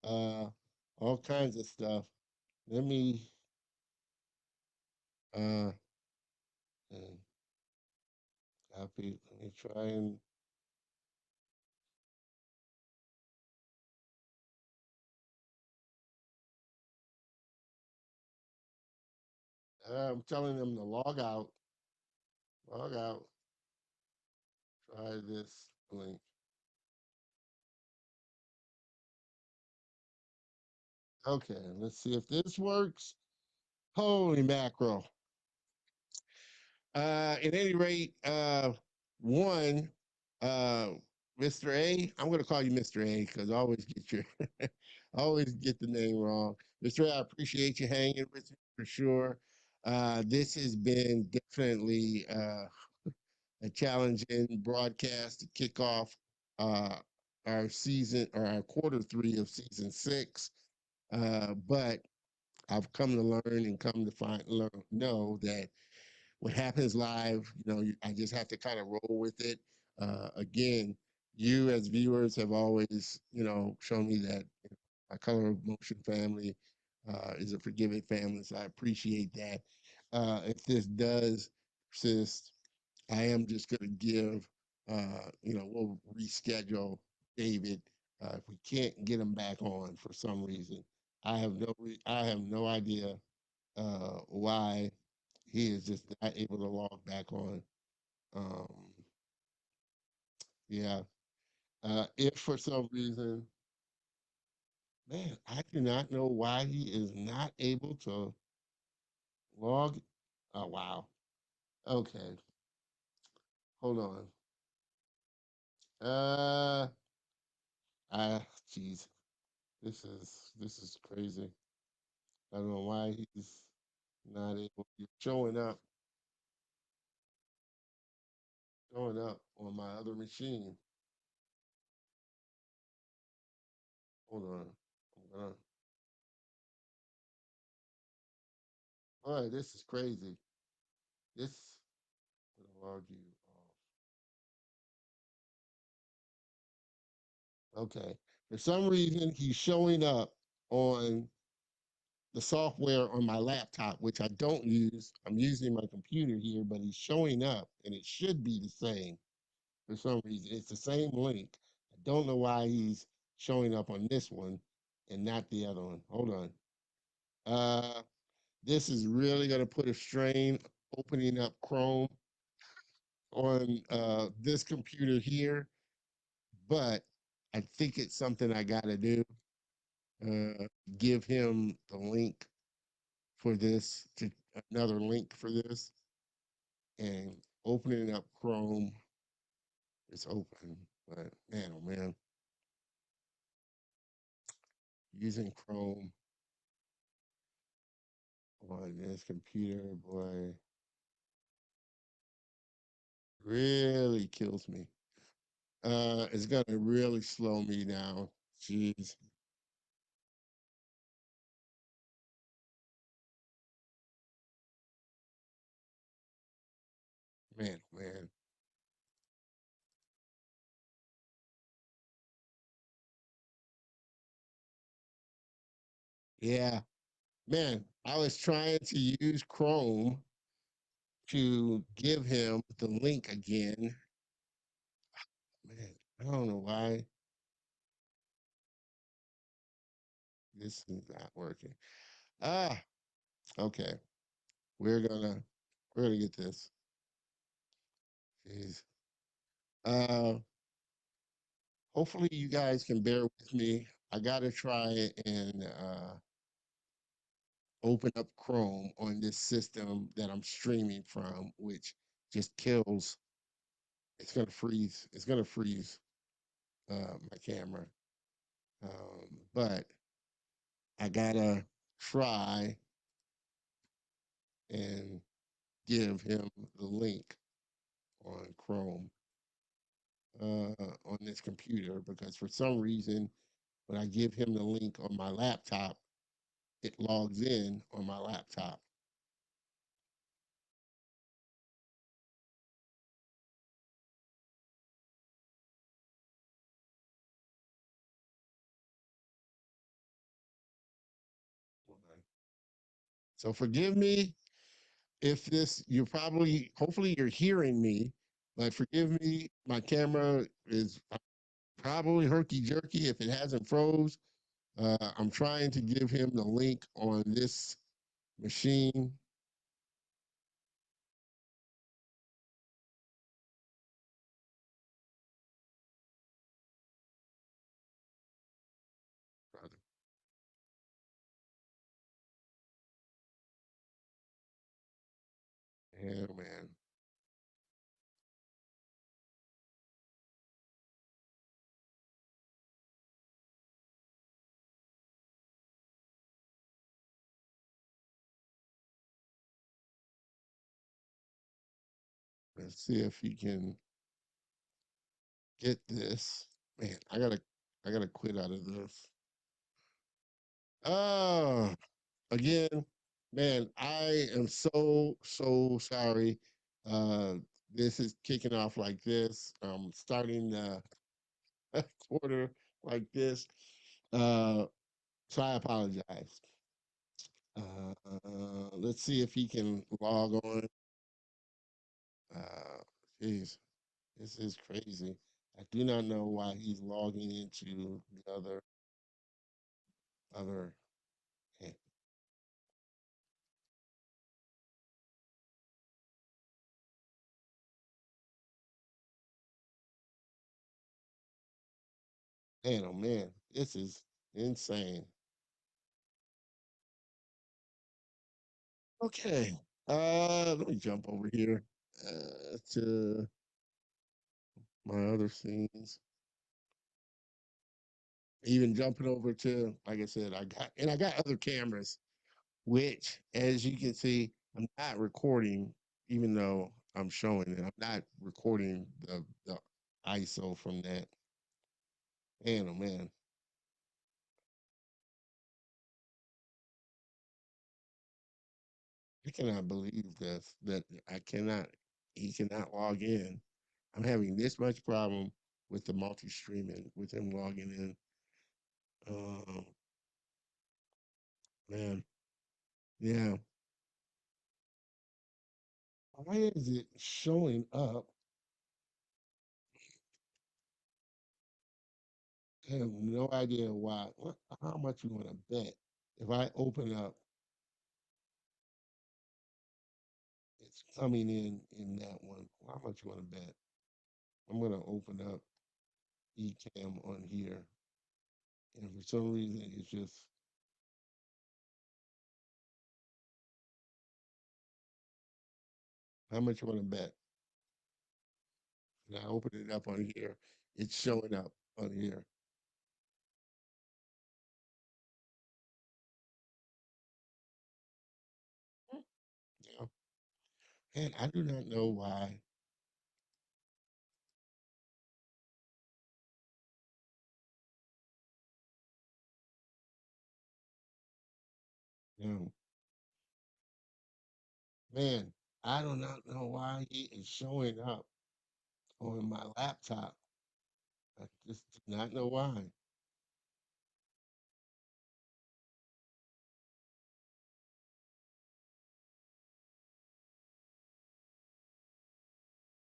uh, all kinds of stuff. Let me uh, uh, copy. Let me try and I'm telling them to log out, log out. Try this link. Okay, let's see if this works. Holy mackerel. At any rate, one, uh, Mr. A, I'm going to call you Mr. A because I always get your, I always get the name wrong. Mr. A, I appreciate you hanging with me for sure. This has been definitely a challenging broadcast to kick off uh, our season or our quarter 3 of season 6. But I've come to learn and come to know that what happens live, I just have to kind of roll with it. Again, you as viewers have always, shown me that my Color of Motion family is a forgiving family, so I appreciate that. If this does persist, I am just going to give, we'll reschedule David if we can't get him back on for some reason. I have no idea why he is just not able to log back on. Um, yeah. If for some reason, man, I do not know why he is not able to log. Oh wow. Okay. Hold on. Uh, I, jeez, this is crazy. I don't know why he's not able. He's showing up on my other machine. Hold on. I'm gonna. Boy, this is crazy. This will log you off. Okay. For some reason, he's showing up on the software on my laptop, which I don't use. I'm using my computer here, but he's showing up, and it should be the same for some reason. It's the same link. I don't know why he's showing up on this one and not the other one. Hold on. Uh, this is really going to put a strain opening up Chrome on this computer here, but I think it's something I got to do. Uh, give him the link for this, to another link for this, and opening up Chrome. It's open, but man, oh man, using Chrome on this computer, boy, really kills me. It's gonna really slow me down. Jeez, man, oh man. Yeah, man, I was trying to use Chrome to give him the link again. Man, I don't know why this is not working. Ah, okay. We're gonna we're gonna get this. Jeez. Uh, hopefully you guys can bear with me. I gotta try and open up Chrome on this system that I'm streaming from, which just kills. It's gonna freeze. It's gonna freeze my camera. But I gotta try and give him the link on Chrome on this computer because for some reason, when I give him the link on my laptop, it logs in on my laptop. So forgive me if this, you're probably, hopefully you're hearing me, but forgive me. My camera is probably herky jerky if it hasn't froze. I'm trying to give him the link on this machine. Yeah, man. Let's see if he can get this. Man, I gotta quit out of this. Oh, again, man, I am so sorry. Uh, this is kicking off like this. Starting quarter like this. Uh, so I apologize. Let's see if he can log on. Uh, Jeez, this is crazy. I do not know why he's logging into the other. eh, Man, oh man, this is insane. Okay, let me jump over here to my other scenes. Even jumping over to, like I said, I got other cameras, which, as you can see, I'm not recording, even though I'm showing it. I'm not recording the ISO from that. Man, oh man, I cannot believe this. That I cannot. He cannot log in. I'm having this much problem with the multi-streaming with him logging in. Oh man, yeah. Why is it showing up? I have no idea why. How much you want to bet? If I open up, it's coming in that one. How much you want to bet? I'm gonna open up Ecamm on here, and for some reason, it's just how much you want to bet. And I open it up on here. It's showing up on here. Yeah. And I do not know why. You know, man, I do not know why it is showing up on my laptop. I just do not know why.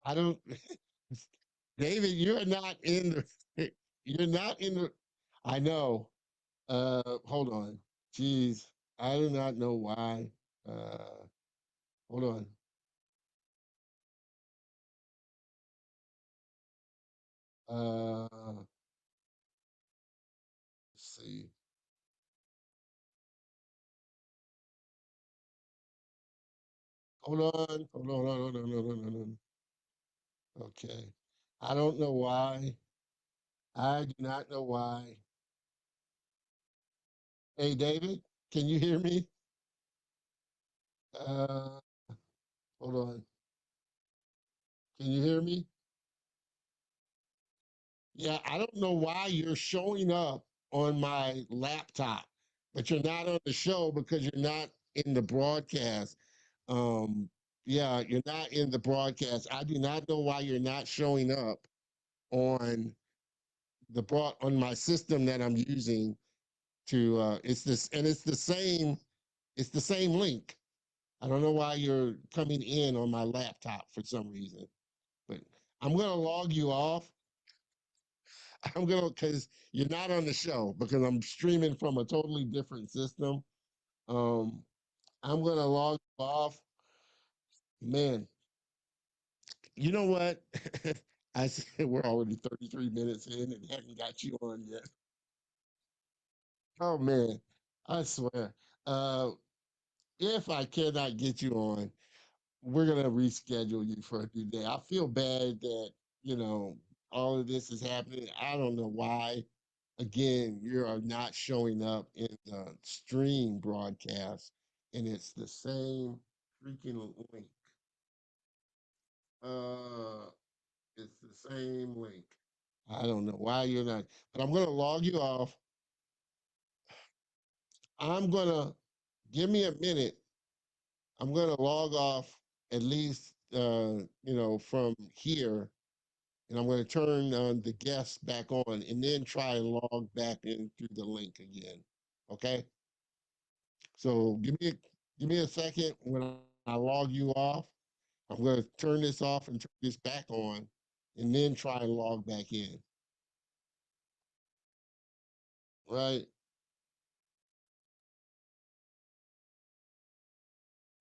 I don't, David, you're not in the, you're not in the, I know. Hold on. Jeez, I do not know why. Uh, Hold on. Let's see. Hold on. Hold on. Hold on. Hold on. Hold on. Okay. I don't know why. I do not know why. Hey, David, can you hear me? Uh, Hold on. Can you hear me? Yeah, I don't know why you're showing up on my laptop, but you're not on the show because you're not in the broadcast. Um, yeah, you're not in the broadcast. I do not know why you're not showing up on on my system that I'm using to it's this, and it's the same It's the same link. I don't know why you're coming in on my laptop for some reason, but I'm going to log you off. I'm going to, because you're not on the show, because I'm streaming from a totally different system. Um, I'm going to log you off. Man, you know what? I said we're already 33 minutes in and haven't got you on yet. Oh, man, I swear. Uh, if I cannot get you on, we're gonna reschedule you for a new day. I feel bad that you know all of this is happening. I don't know why. Again, you are not showing up in the stream broadcast, and it's the same freaking link. Uh, it's the same link. I don't know why you're not, but I'm gonna log you off. I'm gonna give me a minute. I'm gonna log off at least from here, and I'm going to turn the guests back on and then try and log back in through the link again. Okay. So give me a second. When I log you off, I'm going to turn this off and turn this back on, and then try and log back in. Right.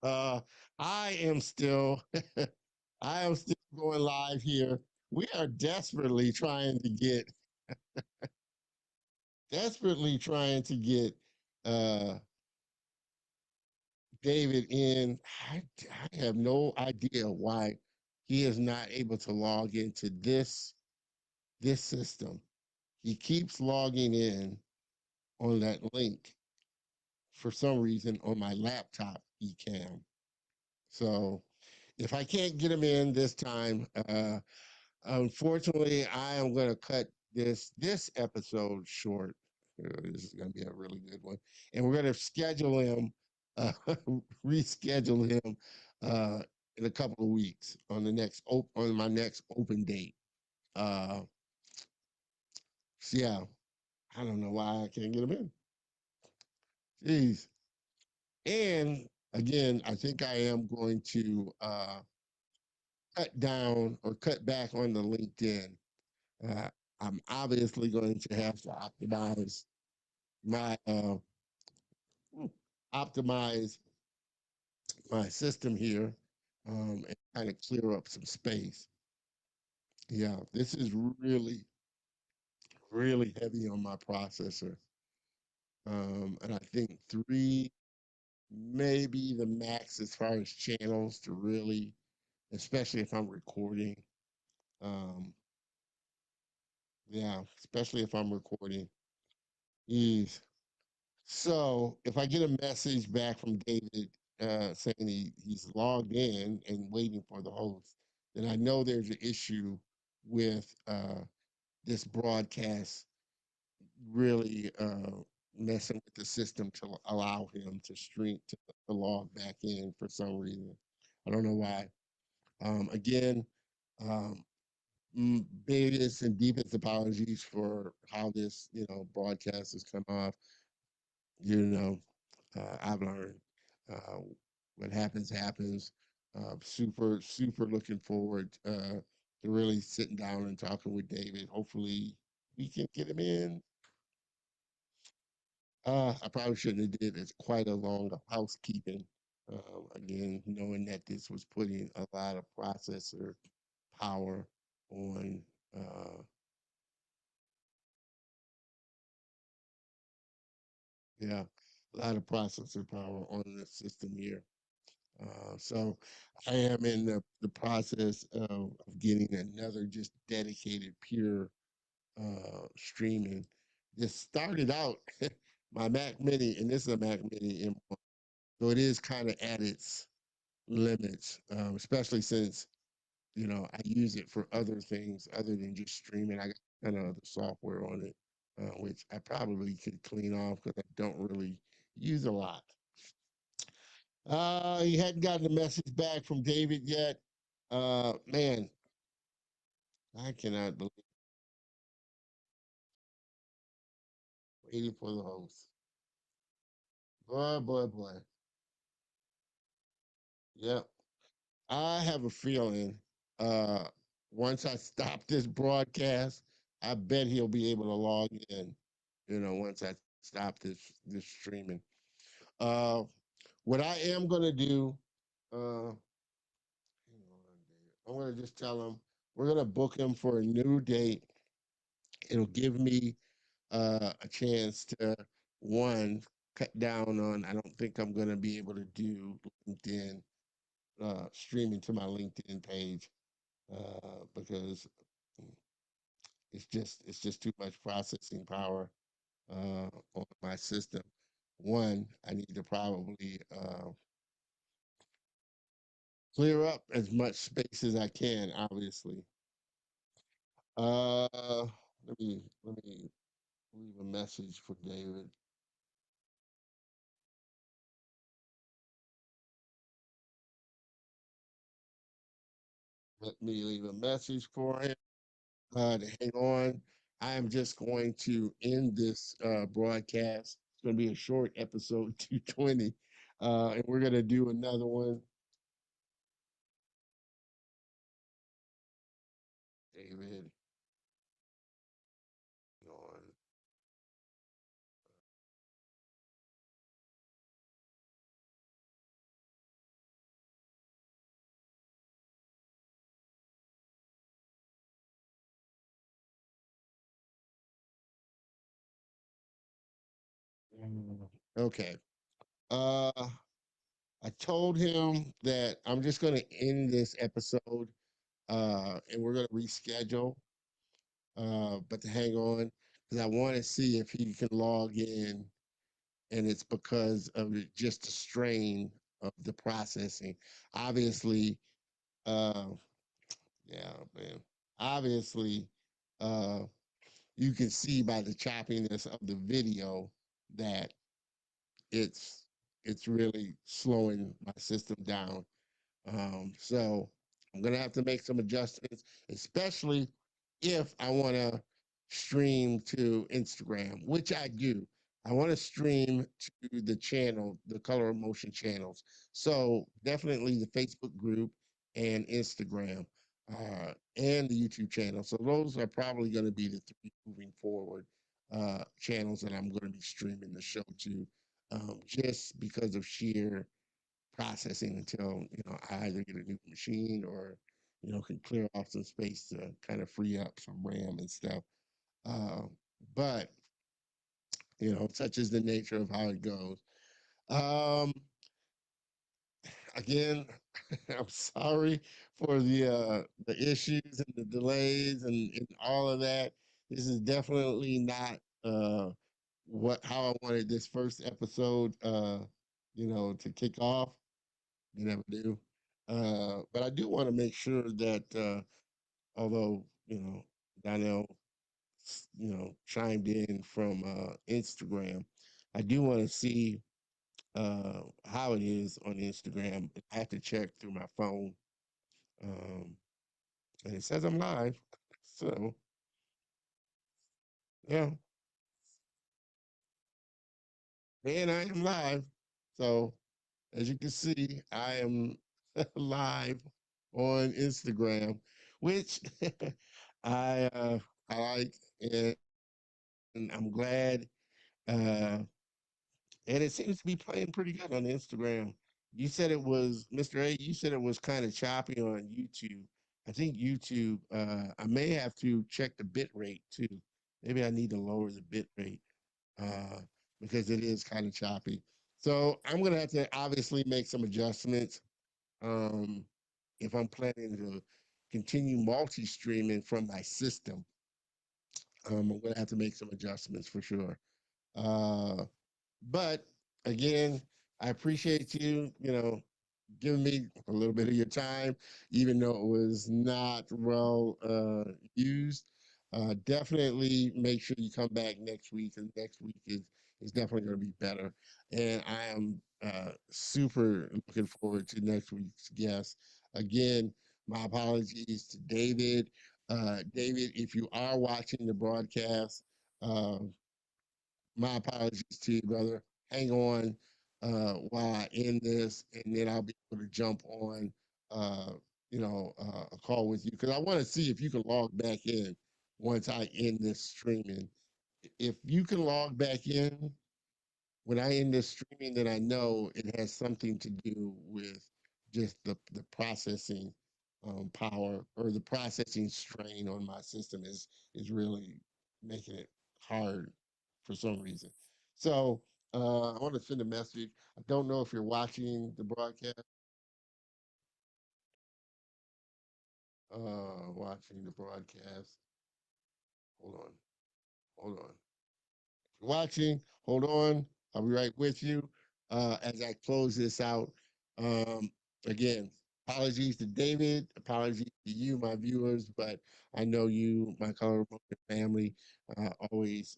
Uh, I am still, I am still going live here. We are desperately trying to get uh David in. I have no idea why he is not able to log into this system. He keeps logging in on that link for some reason on my laptop. He can. So if I can't get him in this time, unfortunately, I am going to cut this episode short. This is going to be a really good one, and we're going to schedule him, uh, reschedule him in a couple of weeks on on my next open date. Uh, so yeah, I don't know why I can't get him in. Jeez, and again, I think I am going to cut down or cut back on the LinkedIn. Uh, I'm obviously going to have to my optimize my system here and kind of clear up some space. Yeah, this is really heavy on my processor, and I think three maybe the max as far as channels to really, especially if I'm recording. Um, yeah, especially if I'm recording. Is So if I get a message back from David saying he's logged in and waiting for the host, then I know there's an issue with this broadcast really messing with the system to allow him to stream to log back in for some reason. I don't know why. Again, um, biggest and deepest apologies for how this broadcast has come off. You know, I've learned uh, what happens happens. Super looking forward to really sitting down and talking with David. Hopefully, we can get him in. I probably shouldn't have did. It's quite a long housekeeping. Again, knowing that this was putting a lot of processor power on. Yeah, a lot of processor power on the system here. So I am in the process of getting another just dedicated pure streaming. This started out my Mac Mini, and this is a Mac Mini M1, so it is kind of at its limits, especially since I use it for other things other than just streaming. I got kind of other software on it, which I probably could clean off because I don't really use a lot. He hadn't gotten a message back from David yet. Man, I cannot believe waiting for the host. Boy, boy, boy. Yeah. I have a feeling uh once I stop this broadcast, I bet he'll be able to log in, once I stop this streaming. Uh what I am gonna do, hang on, David. I'm gonna just tell him we're gonna book him for a new date. It'll give me a chance to one cut down on. I don't think I'm gonna be able to do LinkedIn streaming to my LinkedIn page because it's just too much processing power on my system. One, I need to probably clear up as much space as I can. Obviously, let me leave a message for David. Let me leave a message for him to hang on. I am just going to end this broadcast. It's going to be a short episode, 220, and we're going to do another one. David on. Okay. Uh, I told him that I'm just going to end this episode, and we're going to reschedule. But to hang on, because I want to see if he can log in, and it's because of just the strain of the processing. Obviously, uh, yeah, man. Obviously, uh, you can see by the choppiness of the video that it's it's really slowing my system down. So I'm gonna have to make some adjustments, especially if I want to stream to Instagram, which I do. I want to stream to the channel, the Color of Motion channels. So definitely the Facebook group and Instagram, and the YouTube channel. So those are probably going to be the three moving forward channels that I'm going to be streaming the show to, just because of sheer processing until I either get a new machine or can clear off some space to kind of free up some RAM and stuff. Uh, but such is the nature of how it goes. Um, Again, I'm sorry for the issues and the delays and all of that. This is definitely not what how I wanted this first episode to kick off. You never do. But I do want to make sure that although, Donnell, chimed in from Instagram, I do want to see how it is on Instagram. I have to check through my phone. Um, and it says I'm live. So, yeah, and I am live. So, as you can see, I am live on Instagram, which I uh, I like, and I'm glad. Uh, and it seems to be playing pretty good on Instagram. You said it was Mr. A. You said it was kind of choppy on YouTube. I think YouTube. I may have to check the bit rate too. Maybe I need to lower the bit rate uh, because it is kind of choppy. So I'm gonna have to obviously make some adjustments. Um, if I'm planning to continue multi-streaming from my system, I'm gonna have to make some adjustments for sure. Uh, but again, I appreciate you, giving me a little bit of your time, even though it was not well used. Definitely make sure you come back next week, and next week is definitely going to be better. And I am super looking forward to next week's guest. Again, my apologies to David. David, if you are watching the broadcast, uh, my apologies to you, brother. Hang on. while I end this, and then I'll be able to jump on, uh, a call with you because I want to see if you can log back in once I end this streaming. If you can log back in when I end this streaming, then I know it has something to do with just the processing power or the processing strain on my system is really making it hard for some reason. So I want to send a message. I don't know if you're watching the broadcast. Watching the broadcast. Hold on. Hold on. Watching. Hold on. I'll be right with you as I close this out. Um, again, apologies to David, apologies to you, my viewers, but I know you, my color family, always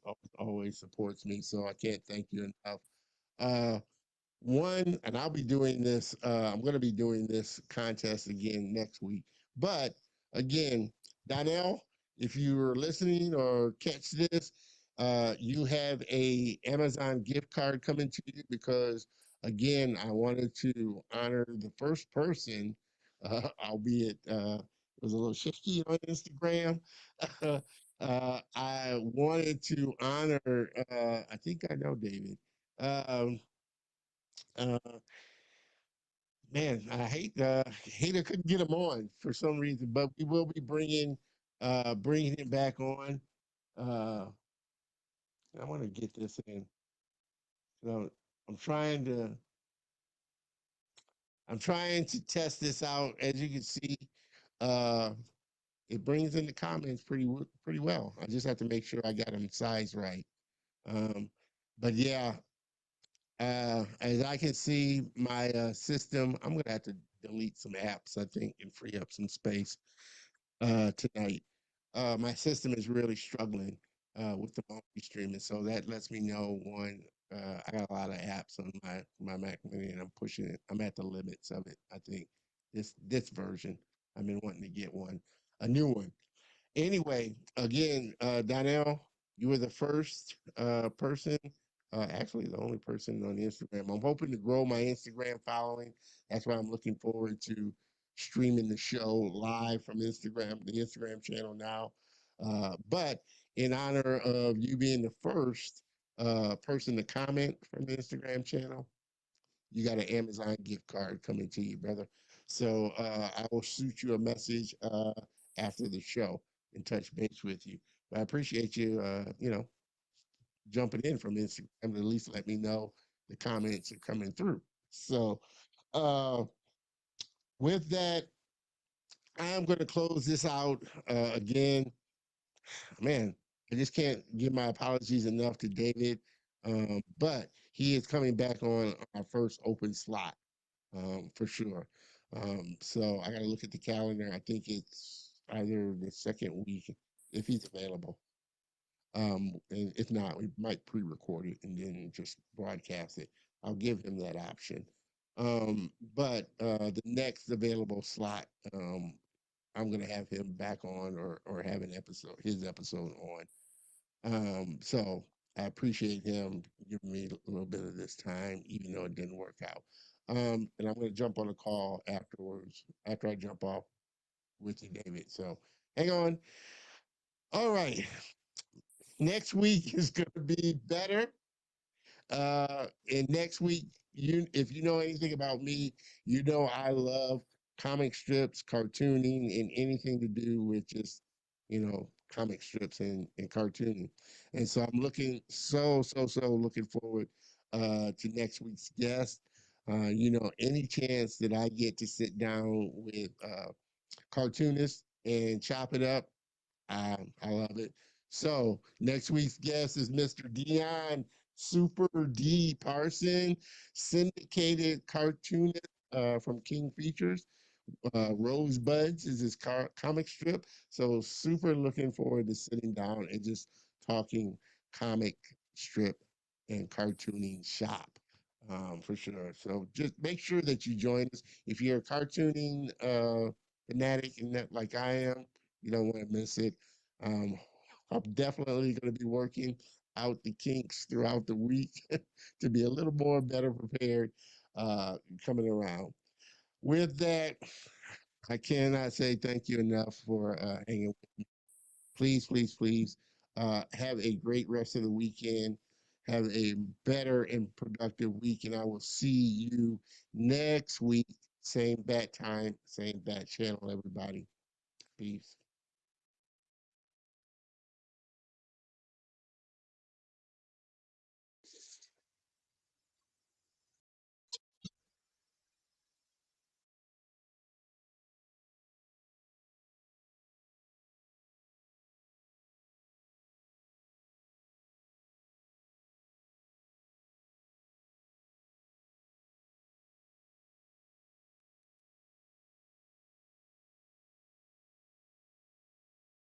supports me, so I can't thank you enough. Uh, One, and I'll be doing this, I'm going to be doing this contest again next week. But again, Donnell, if you're listening or catch this, you have a Amazon gift card coming to you because, again, I wanted to honor the first person, albeit it was a little shaky on Instagram. I wanted to honor, I think I know David. Um, uh, Man, I hate I couldn't get him on for some reason, but we will be bringing him back on. Uh, I want to get this in. So I'm trying to I'm trying to test this out. As you can see, uh, it brings in the comments pretty well. I just have to make sure I got them sized right. Um, but yeah, as I can see, my system, I'm gonna have to delete some apps, I think, and free up some space tonight. My system is really struggling with the multi streaming, so that lets me know one. I got a lot of apps on my Mac Mini, and I'm pushing it. I'm at the limits of it. I think this version. I've been wanting to get one, a new one. Anyway, again, Donnell, you were the first person, actually the only person on Instagram. I'm hoping to grow my Instagram following. That's why I'm looking forward to streaming the show live from Instagram, the Instagram channel now. But in honor of you being the first person to comment from the Instagram channel, you got an Amazon gift card coming to you, brother. So I will shoot you a message after the show and touch base with you. But I appreciate you, jumping in from Instagram to at least let me know the comments are coming through. So uh, with that, I'm going to close this out again. Man, I just can't give my apologies enough to David, but he is coming back on our first open slot. For sure. So I got to look at the calendar. I think it's either the second week if he's available. And if not, we might pre-record it and then just broadcast it. I'll give him that option. But the next available slot, I'm gonna have him back on or have his episode on. So I appreciate him giving me a little bit of this time, even though it didn't work out. And I'm going to jump on a call afterwards, after I jump off with you, David. So hang on. All right. Next week is going to be better. And next week, if you know anything about me, you know I love comic strips, cartooning, and anything to do with just, comic strips and cartooning. And so I'm looking so looking forward to next week's guest. Any chance that I get to sit down with cartoonists and chop it up, I love it. So next week's guest is Mr. Dion Super D Parson, syndicated cartoonist from King Features. Rosebuds is his comic strip. So super looking forward to sitting down and just talking comic strip and cartooning shop for sure. So just make sure that you join us. If you're a cartooning fanatic and that like I am, you don't want to miss it. Um, I'm definitely going to be working out the kinks throughout the week to be a little more better prepared coming around. With that, I cannot say thank you enough for hanging. Please, please, please have a great rest of the weekend. Have a better and productive week, and I will see you next week. Same bat time, same bat channel, everybody. Peace.